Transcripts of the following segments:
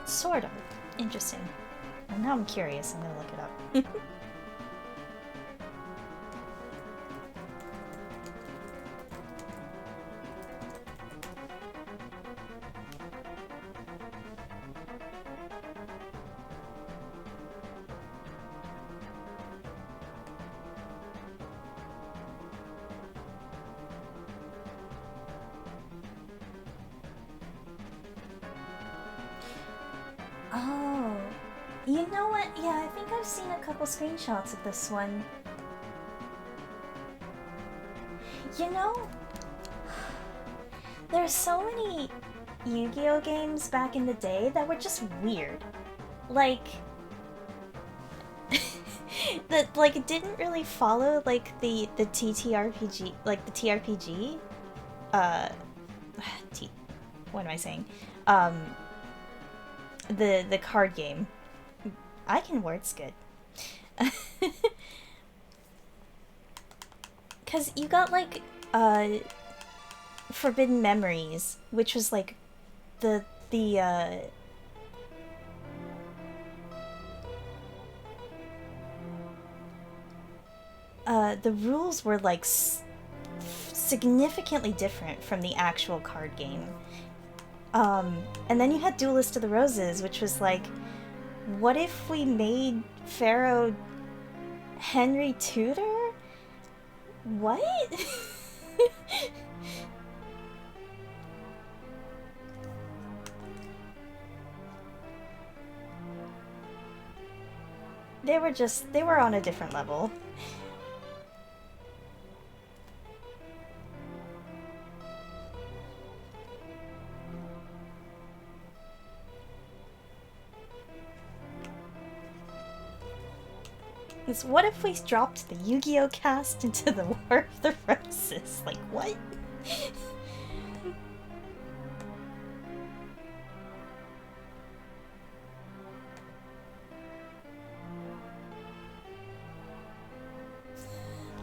Sort of. Interesting. And now I'm curious. I'm gonna look it up. Oh. You know what? Yeah, I think I've seen a couple screenshots of this one. You know, there's so many Yu-Gi-Oh games back in the day that were just weird. Like that like didn't really follow like the TTRPG, like the TRPG. Uh T what am I saying? Um the card game. I can words good. Cuz you got like Forbidden Memories, which was like the the uh the rules were like significantly different from the actual card game. And then you had Duelist of the Roses, which was like, what if we made Pharaoh Henry Tudor? What? they were on a different level. It's what if we dropped the Yu-Gi-Oh cast into the War of the Roses? Like, what?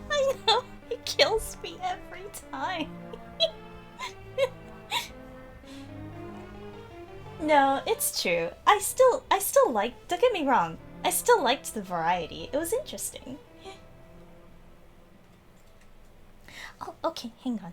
I know, it kills me every time. No, it's true. I still like, don't get me wrong, I still liked the variety. It was interesting. Oh, okay, hang on.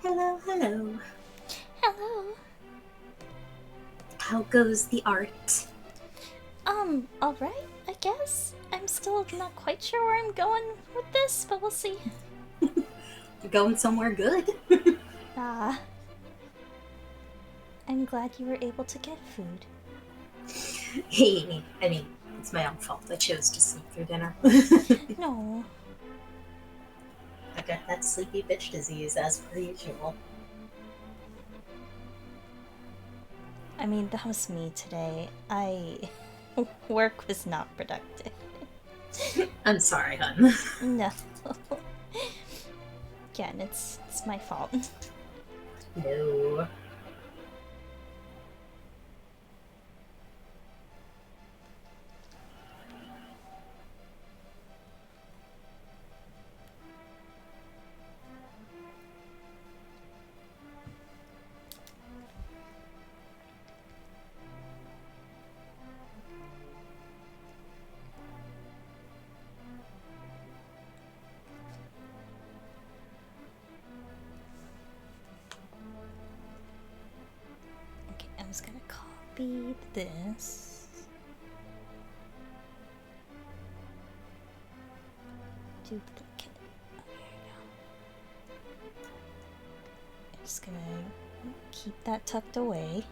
Hello, hello. Hello. How goes the art? Alright, I guess. I'm still not quite sure where I'm going with this, but we'll see. You're going somewhere good. Ah. I'm glad you were able to get food. Hey, I mean, it's my own fault. I chose to sleep through dinner. No. I got that sleepy bitch disease as per usual. I mean, that was me today. Work was not productive. I'm sorry, hun. No. Again, it's my fault. No. just gonna copy this. Duplicate. Okay, now. I'm just gonna keep that tucked away.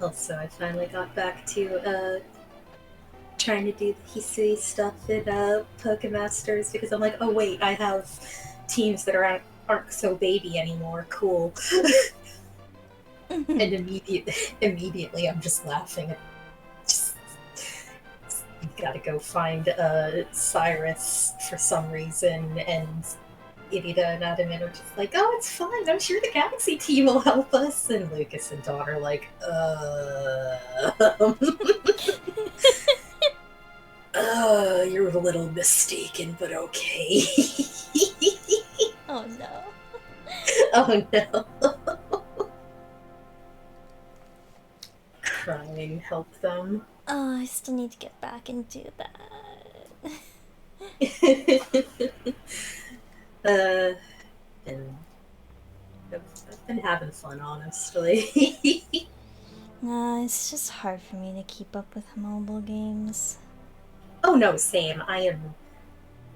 Also, I finally got back to trying to do the Hisui stuff in Pokemasters because I'm like, oh wait, I have teams that aren't so baby anymore. Cool. And immediately I'm just laughing. Just, gotta go find Cyrus for some reason, and Irida and Adamin are just like, oh, it's fine. I'm sure the Galaxy team will help us. And Lucas and Dawn are like, you're a little mistaken, but okay. Oh no. Oh no. Crying, help them. Oh, I still need to get back and do that. And I've been having fun, honestly. It's just hard for me to keep up with mobile games. Oh no, same. I am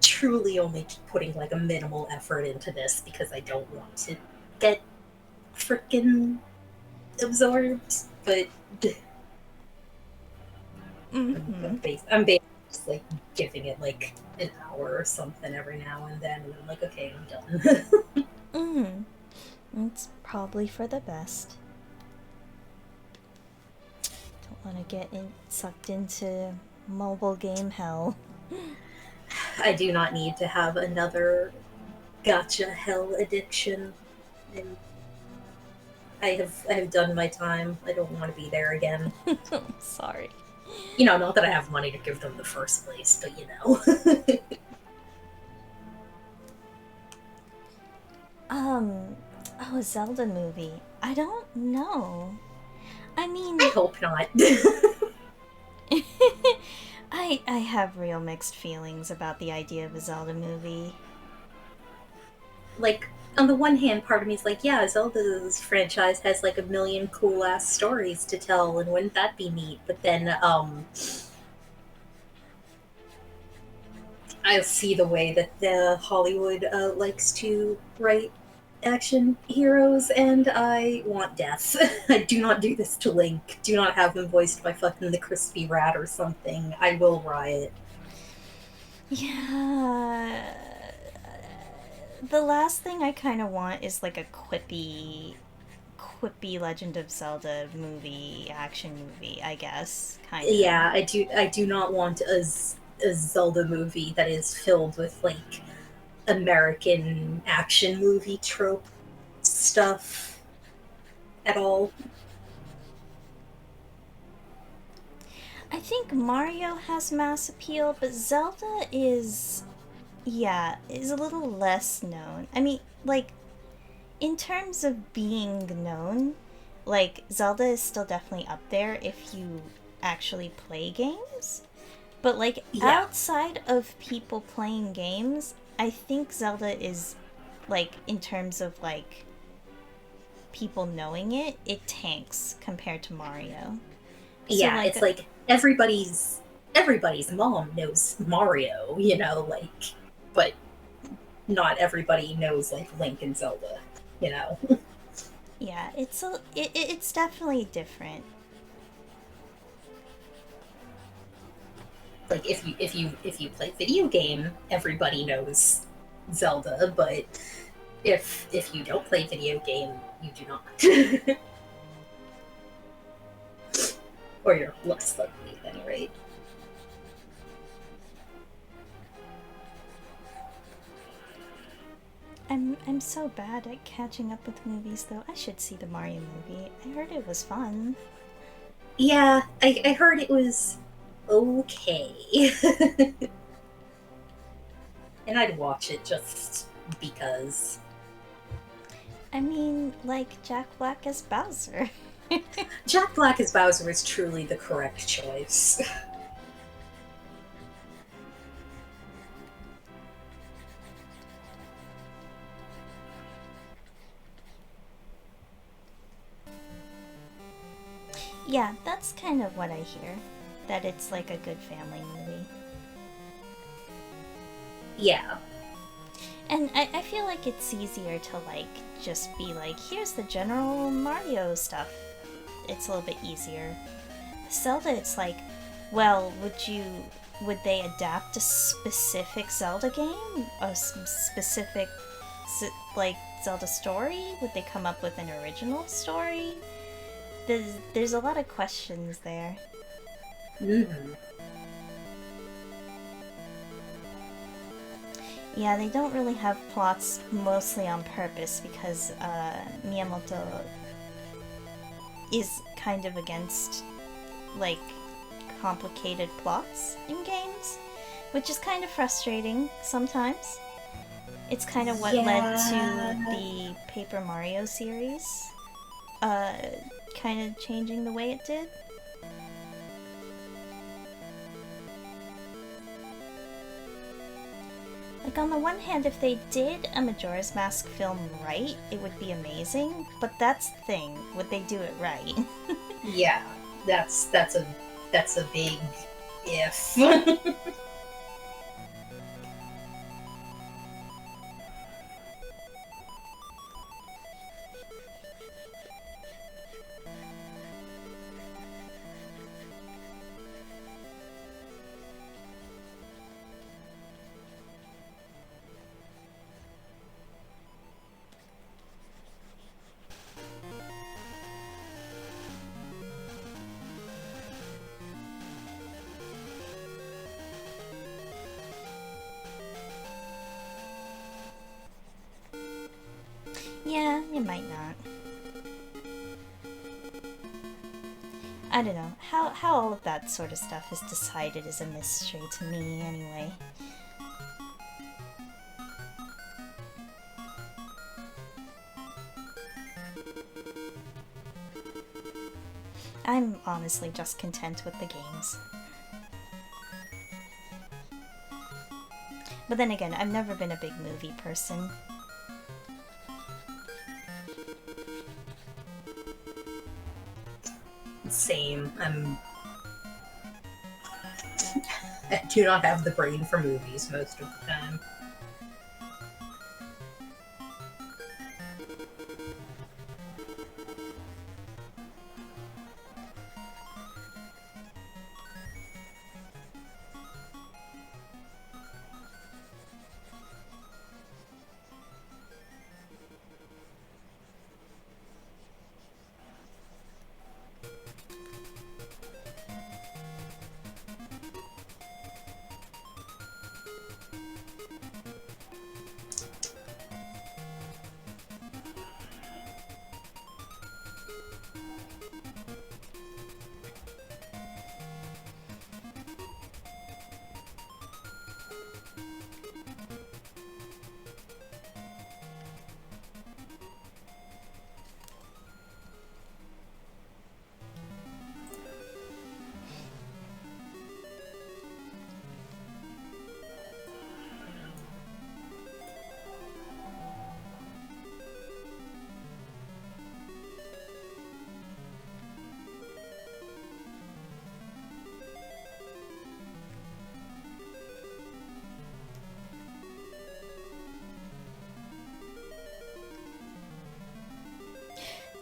truly only putting like a minimal effort into this because I don't want to get freaking absorbed. But I'm basically just like giving it like an hour or something every now and then, and I'm like, okay, I'm done. It's probably for the best. Don't want to get sucked into mobile game hell. I do not need to have another gotcha hell addiction. And I have done my time. I don't want to be there again. Sorry. You know, not that I have money to give them in the first place, but you know. Oh, Zelda movie. I don't know. I mean, I hope not. I have real mixed feelings about the idea of a Zelda movie. Like, on the one hand, part of me is like, yeah, Zelda's franchise has like a million cool ass stories to tell, and wouldn't that be neat? But then, I see the way that the Hollywood likes to write action heroes, and I want death. I do not do this to Link. Do not have him voiced by fucking the Crispy Rat or something. I will riot. Yeah. The last thing I kind of want is like a quippy Legend of Zelda movie, action movie, I guess, kind of. Yeah, I do not want a Zelda movie that is filled with like American action movie trope stuff at all. I think Mario has mass appeal, but Zelda is, yeah, is a little less known. I mean, like, in terms of being known, like, Zelda is still definitely up there if you actually play games. But, like, Yeah. outside of people playing games, I think Zelda is, like, in terms of, like, people knowing it, it tanks compared to Mario. So, Yeah, like, it's like everybody's mom knows Mario, you know, like, but not everybody knows like Link and Zelda, you know. yeah, it's definitely different. Like if you play video game, everybody knows Zelda, but if you don't play video game, you do not. Or you're less likely at any rate. I'm so bad at catching up with movies though. I should see the Mario movie. I heard it was fun. Yeah, I heard it was okay. And I'd watch it just because. I mean, like Jack Black as Bowser. Jack Black as Bowser is truly the correct choice. Yeah, that's kind of what I hear. That it's like a good family movie. Yeah. And I feel like it's easier to like just be like, here's the general Mario stuff. It's a little bit easier. Zelda, it's like, well, would they adapt a specific Zelda game, a specific like Zelda story? Would they come up with an original story? There's a lot of questions there. Mm-hmm. Yeah, they don't really have plots mostly on purpose because Miyamoto is kind of against like complicated plots in games, which is kind of frustrating sometimes. It's kind of what led to Yeah. the Paper Mario series uh, kind of changing the way it did. Like, on the one hand, if they did a Majora's Mask film right, it would be amazing, but that's the thing. Would they do it right? Yeah. That's a big if. Yeah, it might not. I don't know. How all of that sort of stuff is decided is a mystery to me, anyway. I'm honestly just content with the games. But then again, I've never been a big movie person. Same. I do not have the brain for movies most of the time.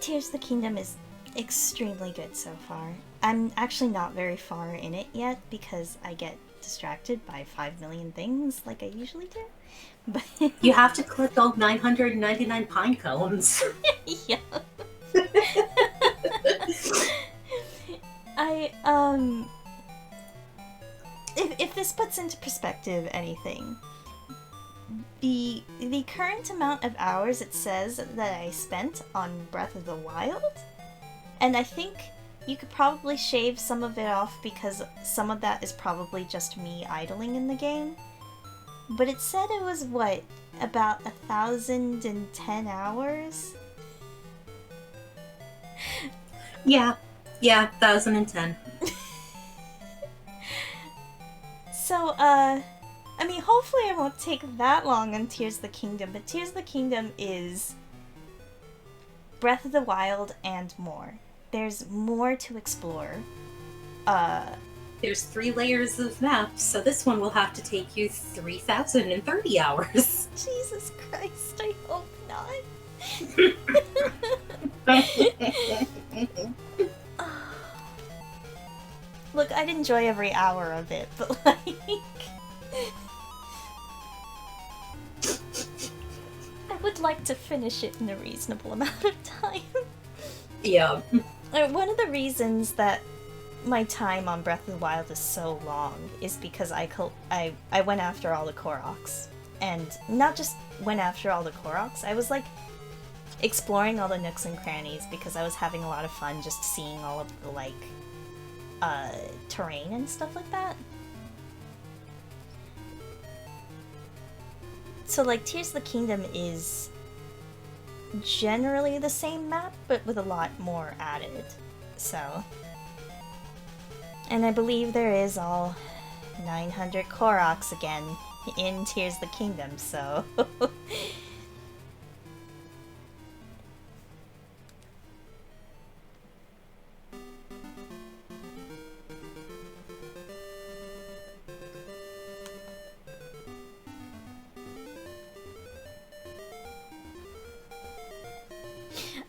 Tears of the Kingdom is extremely good so far. I'm actually not very far in it yet because I get distracted by 5 million things like I usually do. But You have to click all 999 pine cones. yeah. I if this puts into perspective anything, the current amount of hours it says that I spent on Breath of the Wild, and I think you could probably shave some of it off because some of that is probably just me idling in the game. But it said it was what, about 1,010 hours? Yeah, yeah, 1010. So, I mean, hopefully it won't take that long on Tears of the Kingdom, but Tears of the Kingdom is Breath of the Wild and more. There's more to explore. Uh, There's 3 layers of maps, so this one will have to take you 3,030 hours. Jesus Christ, I hope not. Look, I'd enjoy every hour of it, but like. I would like to finish it in a reasonable amount of time. Yeah. One of the reasons that my time on Breath of the Wild is so long is because I went after all the Koroks. And not just went after all the Koroks, I was like exploring all the nooks and crannies because I was having a lot of fun just seeing all of the like terrain and stuff like that. So like Tears of the Kingdom is generally the same map, but with a lot more added. So, and I believe there is all 900 Koroks again in Tears of the Kingdom, so.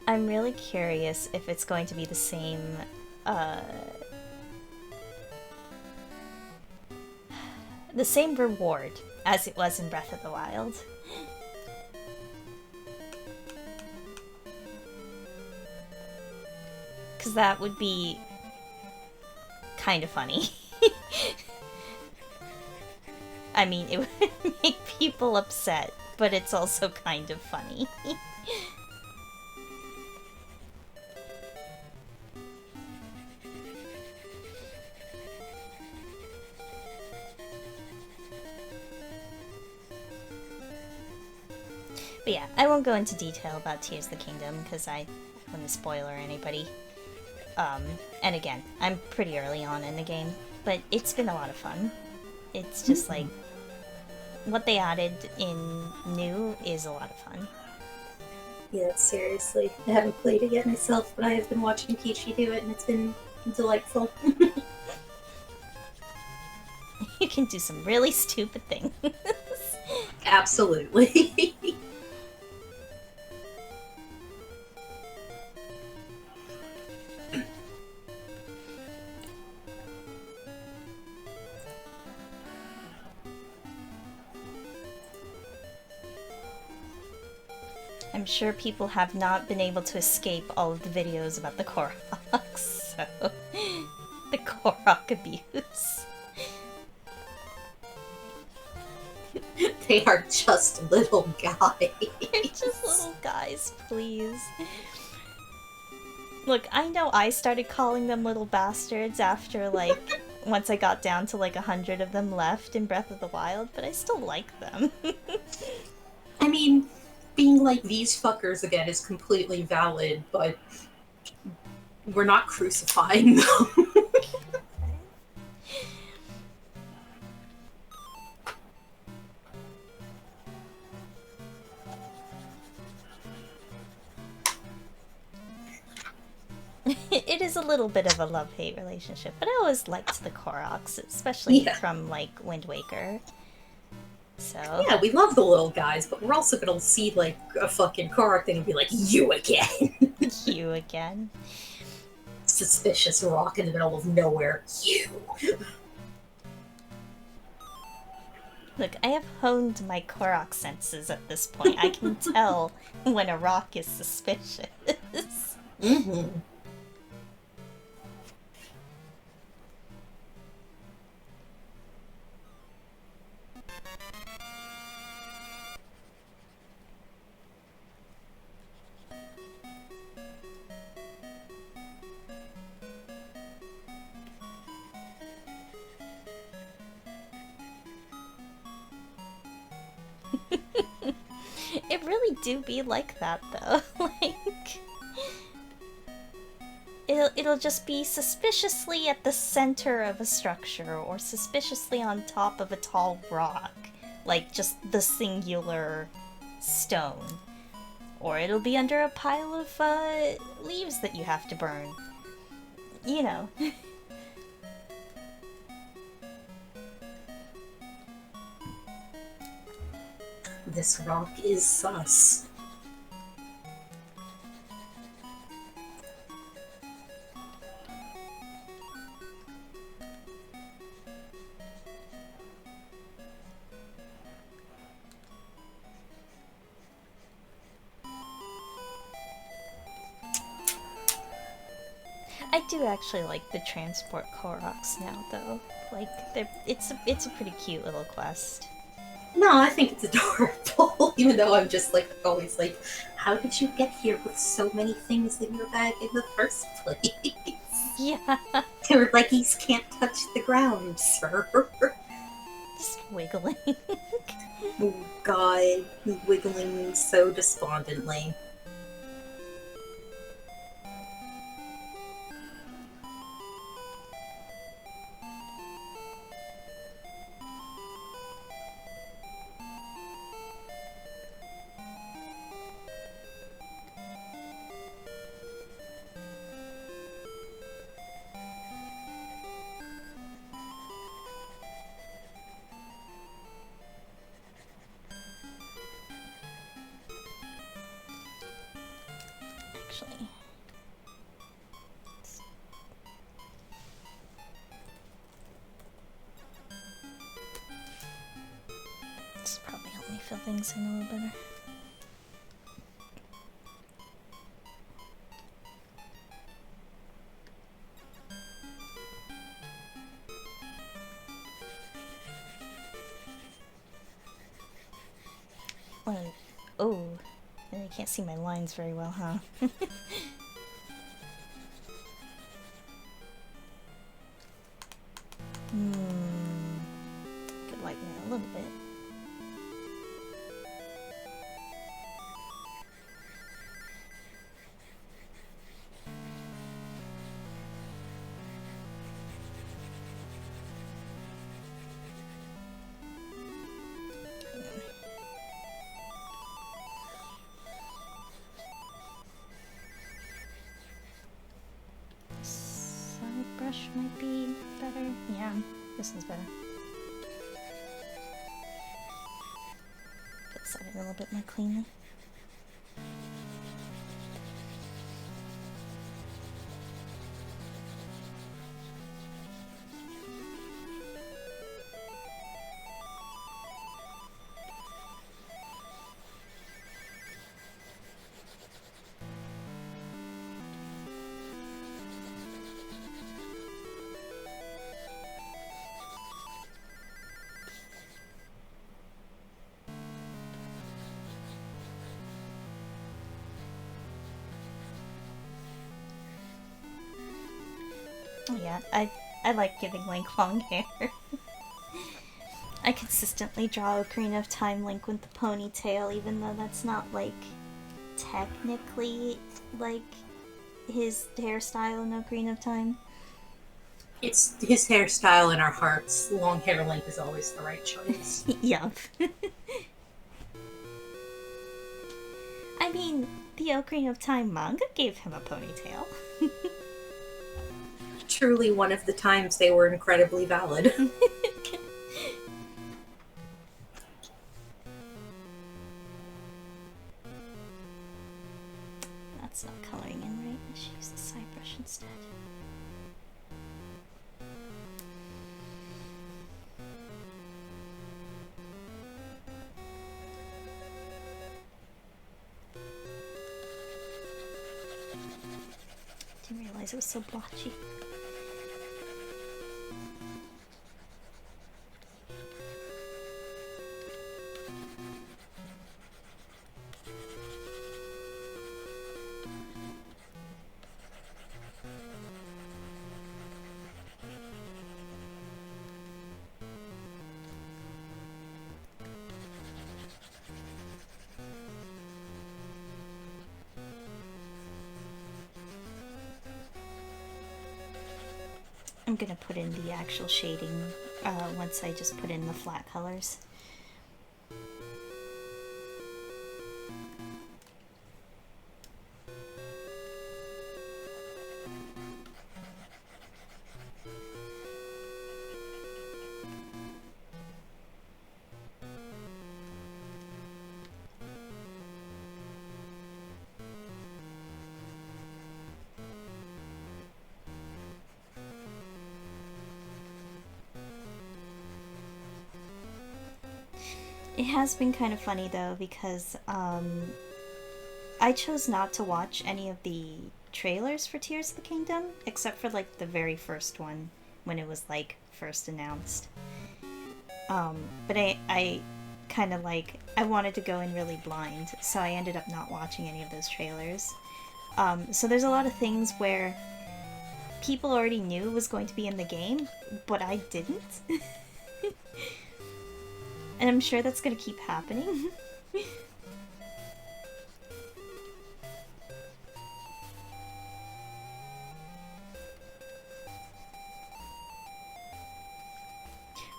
I'm really curious if it's going to be the same, the same reward as it was in Breath of the Wild. Because that would be kind of funny. I mean, it would make people upset, but it's also kind of funny. But yeah, I won't go into detail about Tears of the Kingdom because I wouldn't spoiler anybody. And again, I'm pretty early on in the game, but it's been a lot of fun. It's just like what they added in new is a lot of fun. Yeah, seriously. I haven't played it yet myself, but I have been watching Peachy do it, and it's been delightful. You can do some really stupid things. Absolutely. I'm sure people have not been able to escape all of the videos about the Koroks, so... the Korok abuse. They are just little guys. They're just little guys, please. Look, I know I started calling them little bastards after, like, once I got down to, like, 100 of them left in Breath of the Wild, but I still like them. I mean, being like these fuckers again is completely valid, but we're not crucifying them. It is a little bit of a love-hate relationship, but I always liked the Koroks, especially from, like, Wind Waker. So... yeah, we love the little guys, but we're also gonna see, like, a fucking Korok thing and be like, you again! You again. Suspicious rock in the middle of nowhere. You! Look, I have honed my Korok senses at this point. I can tell when a rock is suspicious. Mm-hmm. It really do be like that, though. Like... It'll just be suspiciously at the center of a structure or suspiciously on top of a tall rock, like just the singular stone. Or it'll be under a pile of leaves that you have to burn. You know. This rock is sus. I do actually like the transport Koroks now, though. Like, it's a pretty cute little quest. No, I think it's adorable. Even though I'm just like always like, how did you get here with so many things in your bag in the first place? Yeah, Your leggies can't touch the ground, sir. just wiggling. Oh god, wiggling so despondently. Actually, this will probably help me fill things in a little better. Well, oh, I can't see my lines very well, huh? Could lighten it a little bit. Side brush might be better. Yeah, this is better. Let's set it a little bit more cleanly. Oh yeah, I like giving Link long hair. I consistently draw Ocarina of Time Link with the ponytail, even though that's not like technically like his hairstyle in Ocarina of Time. It's his hairstyle in our hearts. Long hair Link is always the right choice. Yup. I mean, the Ocarina of Time manga gave him a ponytail. Truly one of the times they were incredibly valid. That's not coloring in right. I should use the side brush instead. Didn't realize it was so blotchy. I'm gonna put in the actual shading once I just put in the flat colors. It has been kind of funny though because I chose not to watch any of the trailers for Tears of the Kingdom except for like the very first one when it was like first announced. But I kind of like I wanted to go in really blind, so I ended up not watching any of those trailers. So there's a lot of things where people already knew was going to be in the game, but I didn't. And I'm sure that's gonna keep happening.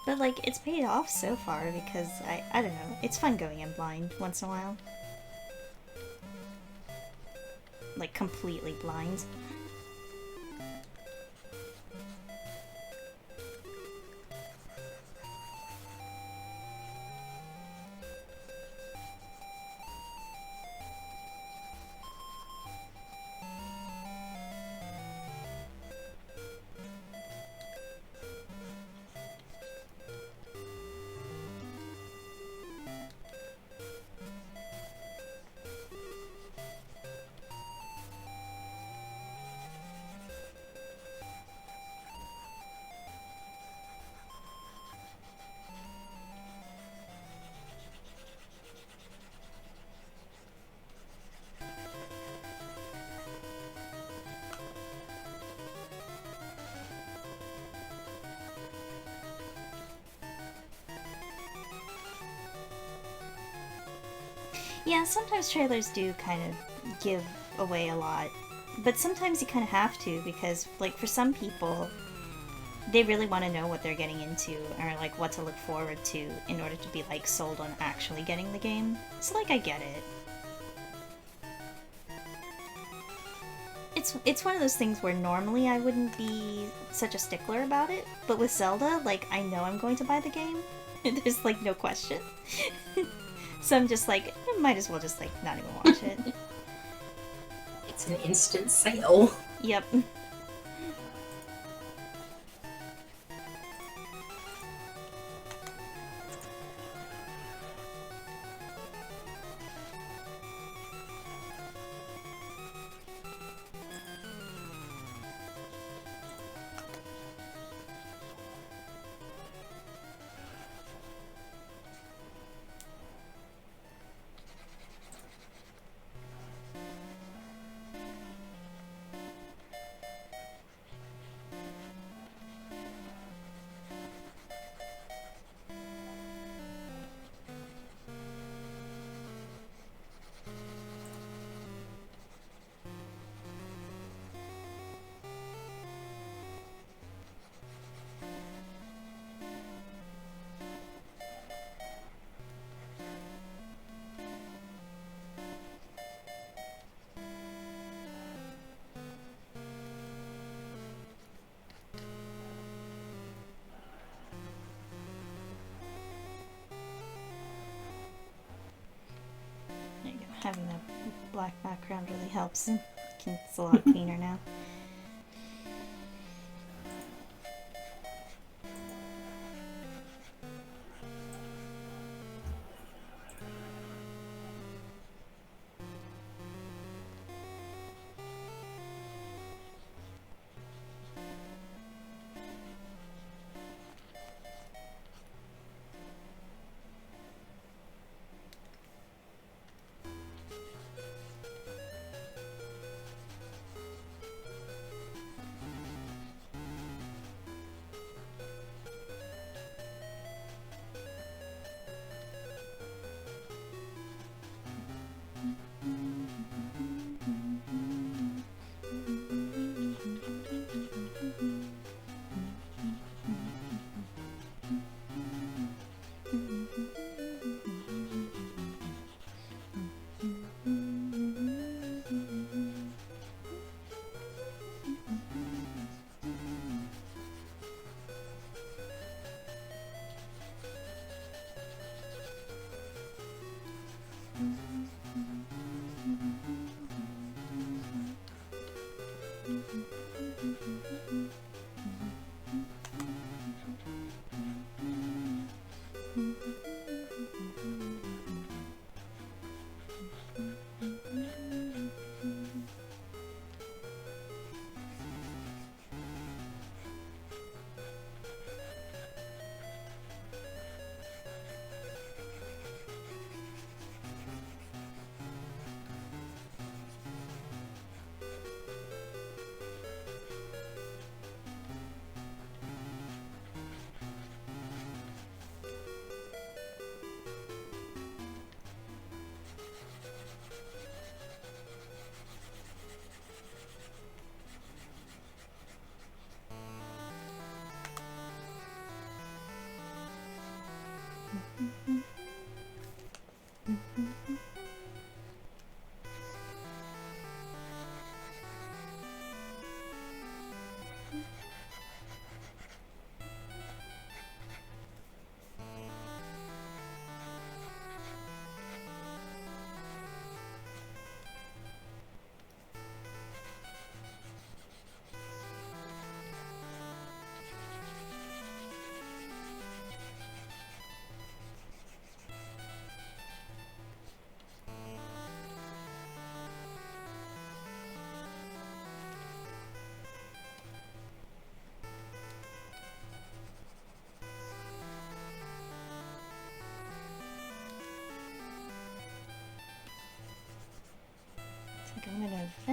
But like it's paid off so far because I don't know, it's fun going in blind once in a while. Like completely blind. Yeah, sometimes trailers do kind of give away a lot. But sometimes you kind of have to because, like, for some people, they really want to know what they're getting into or, like, what to look forward to in order to be, like, sold on actually getting the game. So, like, I get it. It's one of those things where normally I wouldn't be such a stickler about it, but with Zelda, like, I know I'm going to buy the game. There's, like, no question. So I'm just like, I might as well just, like, not even watch it. It's an instant sale. Yep. There you go. Having the black background really helps. It's a lot cleaner now.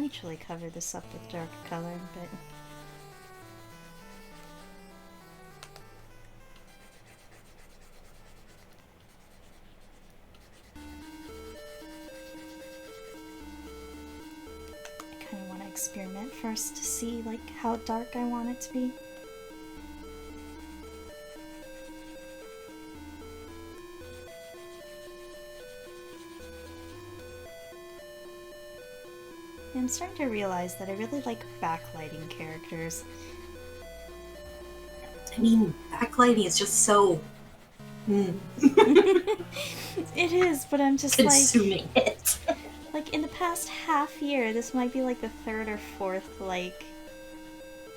eventually cover this up with dark color, but... I kind of want to experiment first to see, like, how dark I want it to be. I'm starting to realize that I really like backlighting characters. I mean, backlighting is just so It is, but I'm just consuming it. like in the past half year, this might be like the third or fourth like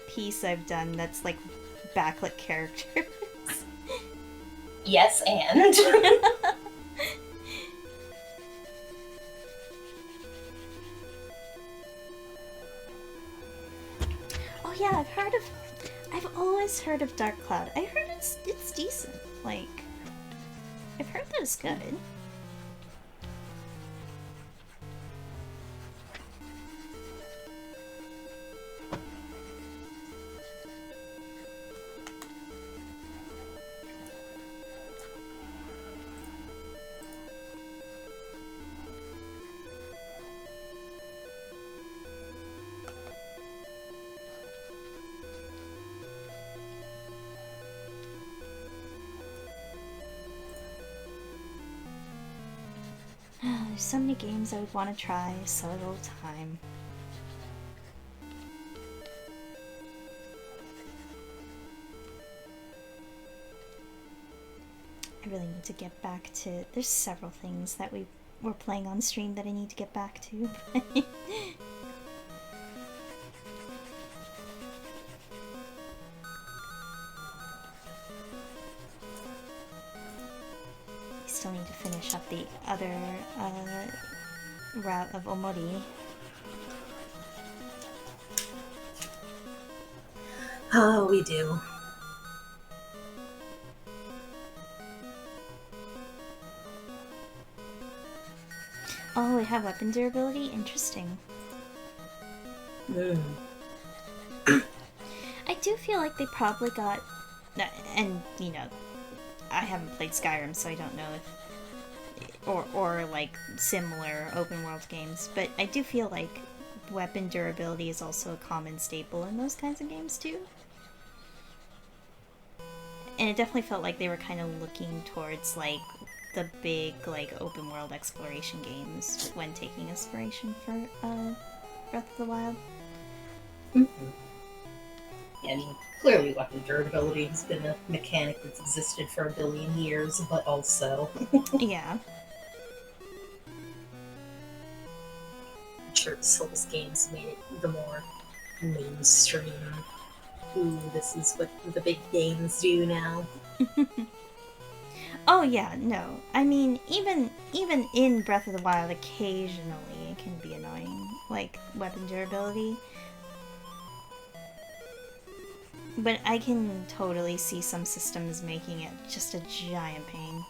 piece I've done that's like backlit characters. Yes, and Oh yeah, I've always heard of Dark Cloud. I heard it's decent. Like, I've heard that it's good. There's so many games I would want to try, so little time. I really need to get back to... There's several things that we were playing on stream that I need to get back to. Still need to finish up the other route of Omori. oh, we do. Oh, it had weapon durability? Interesting. I do feel like they probably got... And, you know, I haven't played Skyrim, so I don't know if... Or like, similar open-world games, but I do feel like weapon durability is also a common staple in those kinds of games, too. And it definitely felt like they were kind of looking towards, like, the big, like, open-world exploration games when taking inspiration for Breath of the Wild. Mm-hmm. Yeah, I mean, clearly weapon durability has been a mechanic that's existed for a billion years, but also... Yeah. I'm sure the Souls games made it the more mainstream. Ooh, this is what the big games do now. Oh yeah, no. I mean, even in Breath of the Wild, occasionally it can be annoying, like weapon durability. But I can totally see some systems making it just a giant pain.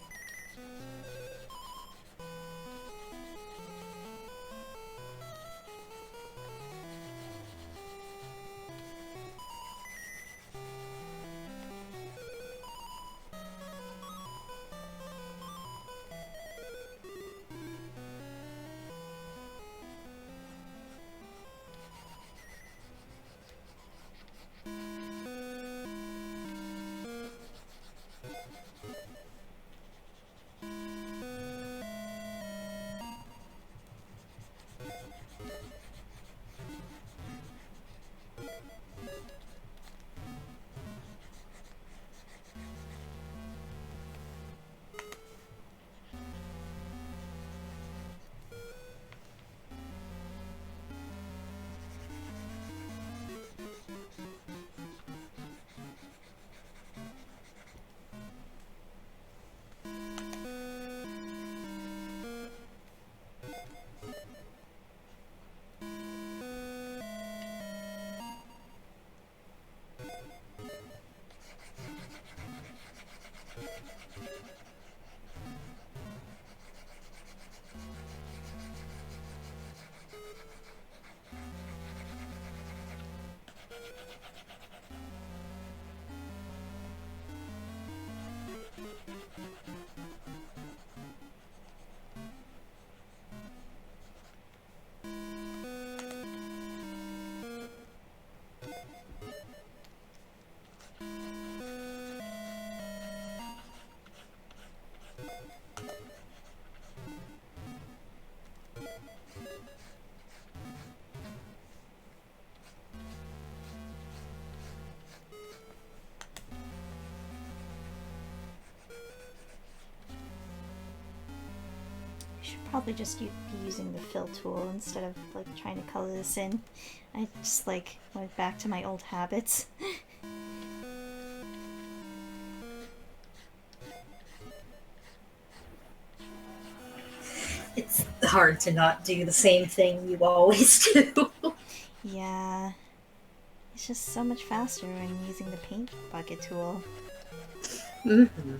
should probably just be using the fill tool instead of like trying to color this in. I just like went back to my old habits. It's hard to not do the same thing you always do. Yeah, it's just so much faster when using the paint bucket tool. Mm-hmm.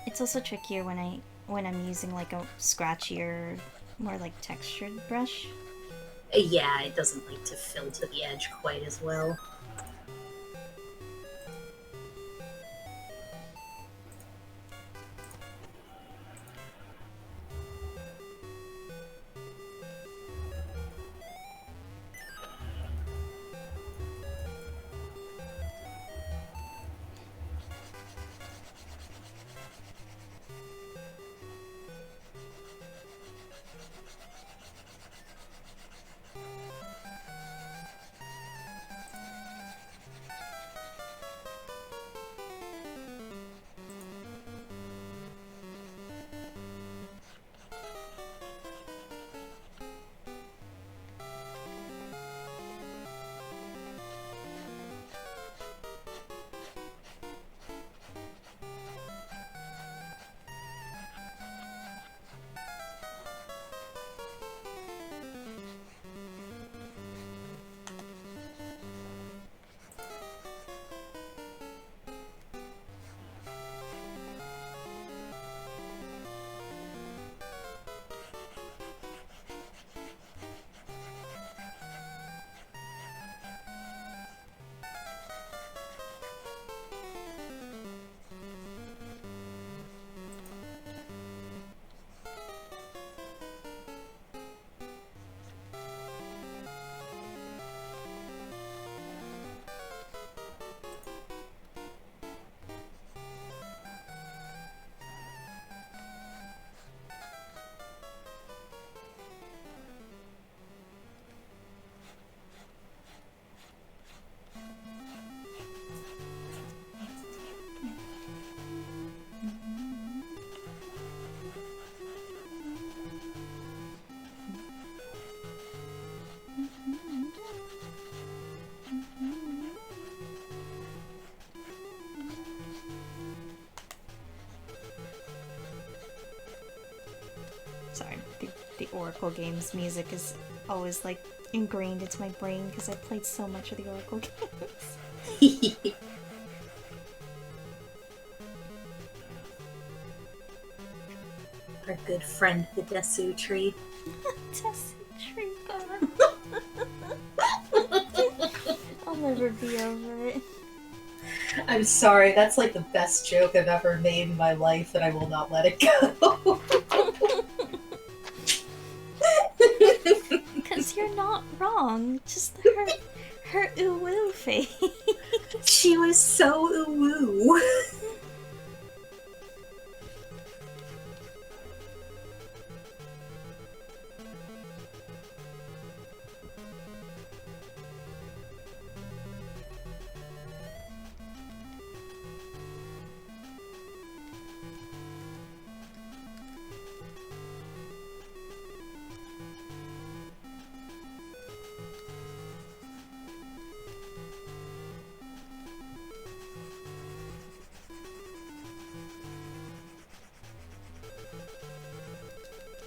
It's also trickier when I'm using like a scratchier, more like textured brush. Yeah, it doesn't like to fill to the edge quite as well. Sorry, the Oracle games music is always like ingrained into my brain because I played so much of the Oracle games. Our good friend, the Desu tree. Desu tree, God. I'll never be over it. I'm sorry, that's like the best joke I've ever made in my life, and I will not let it go. Because you're not wrong. Just her ooh-woo face. She was so woo.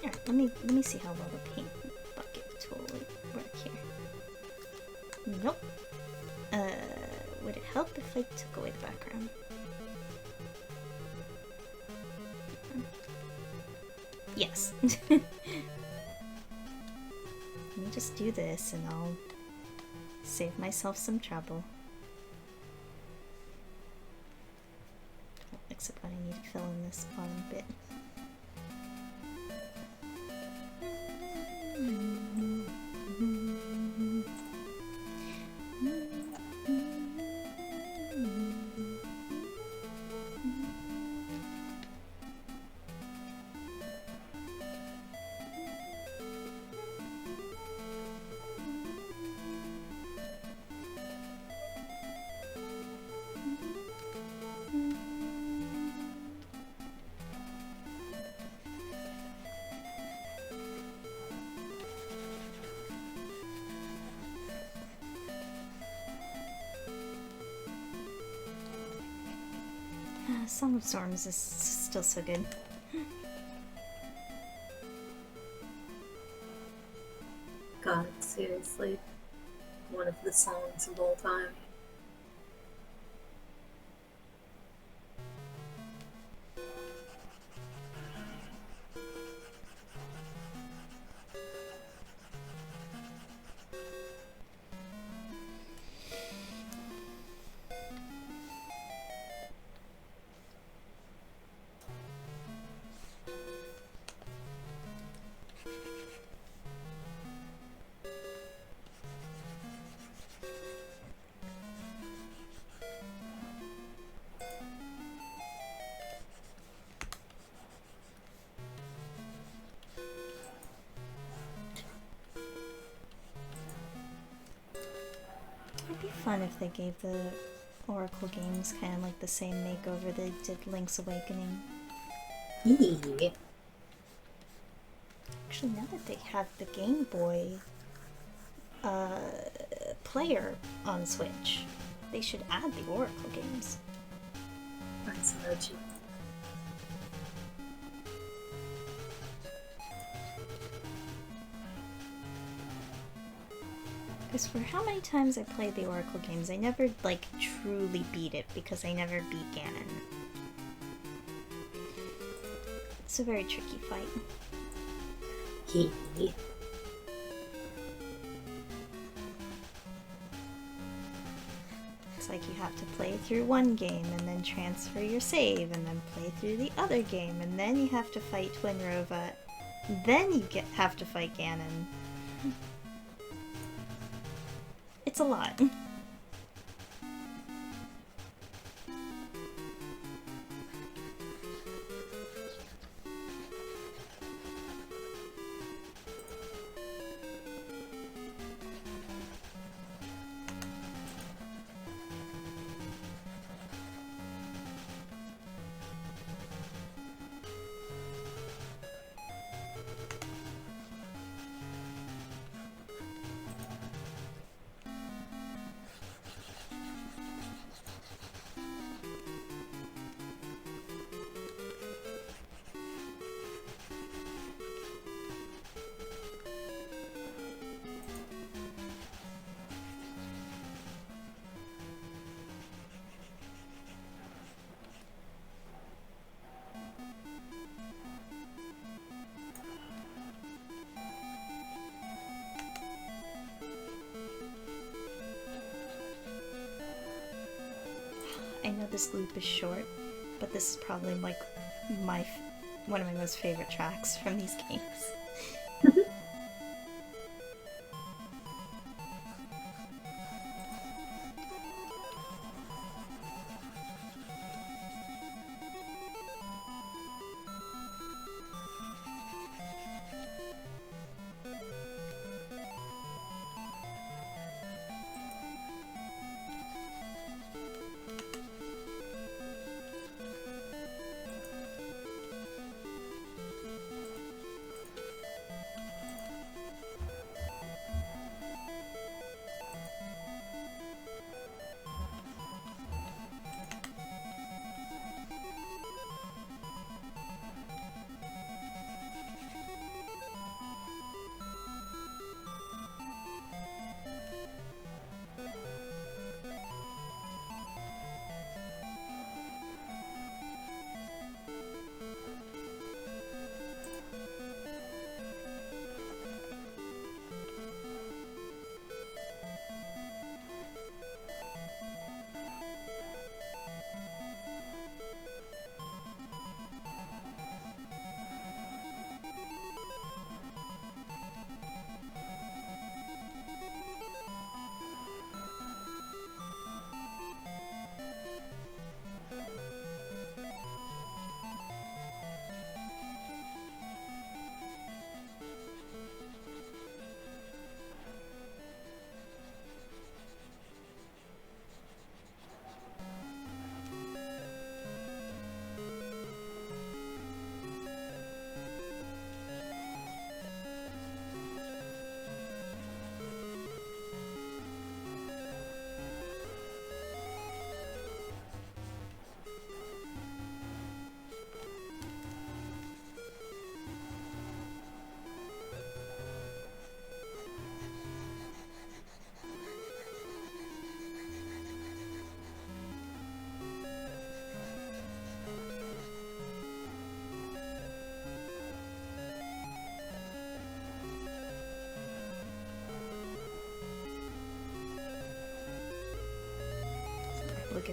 Alright, let me see how well the paint bucket tool would work here. Nope. Would it help if I took away the background? Yes. Let me just do this and I'll save myself some trouble. Except when I need to fill in this bottom bit. Song of Storms is still so good. God, seriously. One of the songs of all time. It'd be fun if they gave the Oracle games kind of like the same makeover they did Link's Awakening. Eee. Actually, now that they have the Game Boy player on Switch, they should add the Oracle games. That's legend. Because for how many times I played the Oracle games, I never, like, truly beat it because I never beat Ganon. It's a very tricky fight. Eee. It's like you have to play through one game and then transfer your save and then play through the other game and then you have to fight Twinrova. Then you have to fight Ganon. It's a lot. I know this loop is short, but this is probably like one of my most favorite tracks from these games.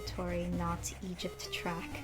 Purgatory, not Egypt track.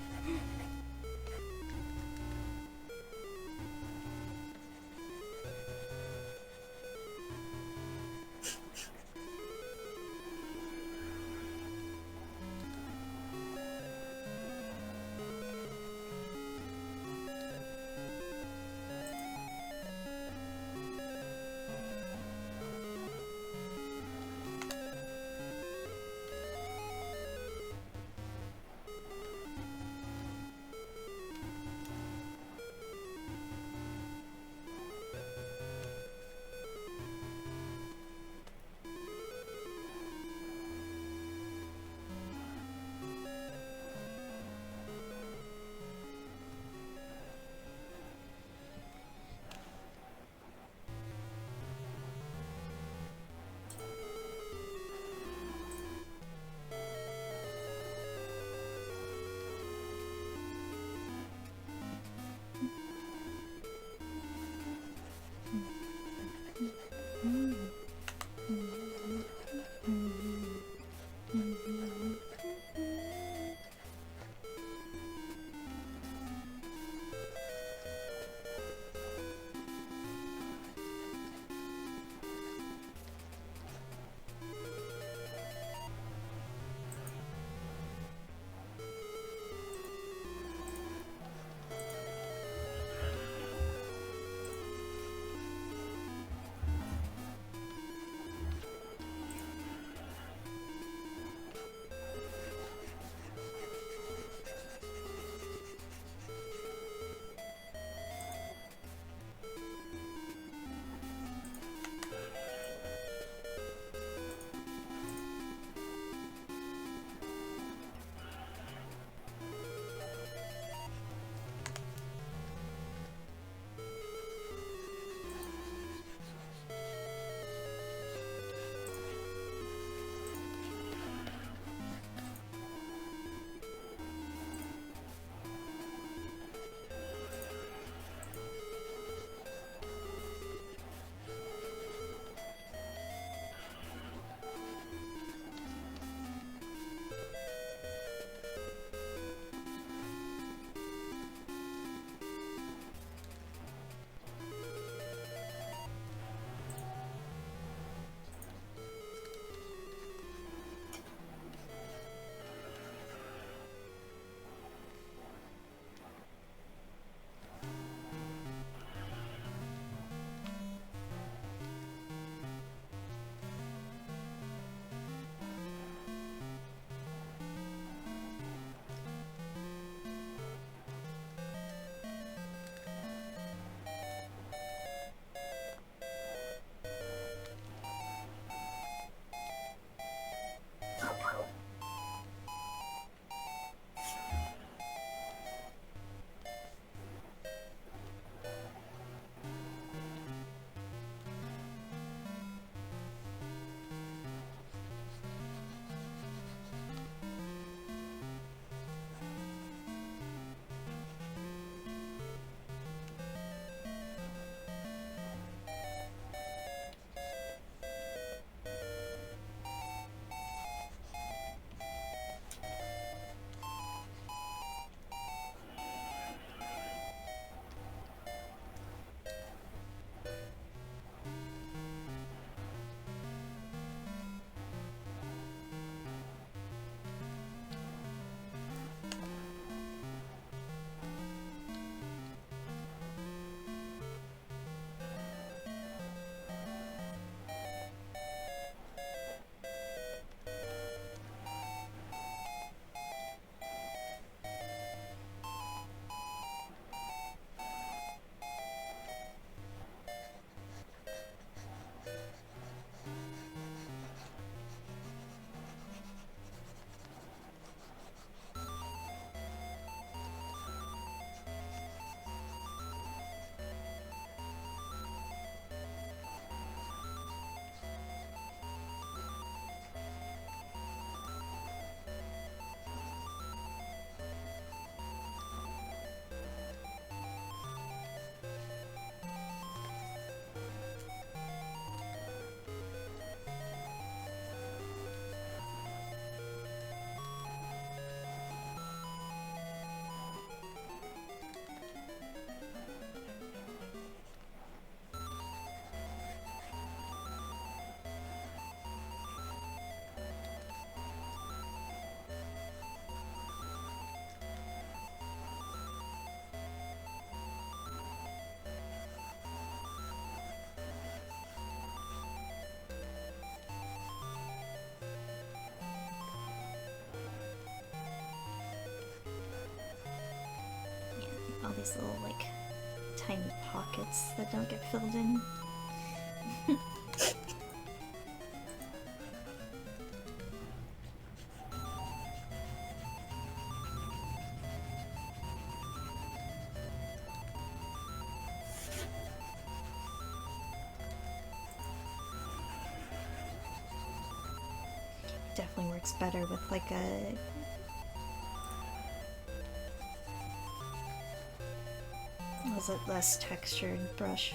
these little, like, tiny pockets that don't get filled in. Definitely works better with like a was it less textured brush.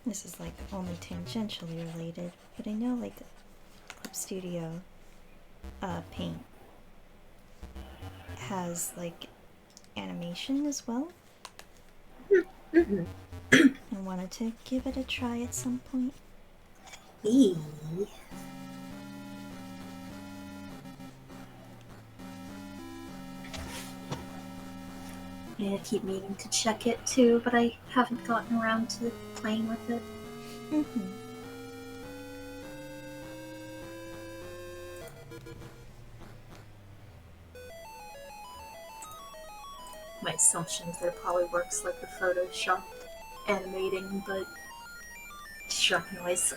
This is like only tangentially related, but I know like Clip Studio Paint has like animation as well. I wanted to give it a try at some point. Yeah, I keep meaning to check it too, but I haven't gotten around to playing with it. My assumption is that it probably works like the Photoshop animating, but shrug noise.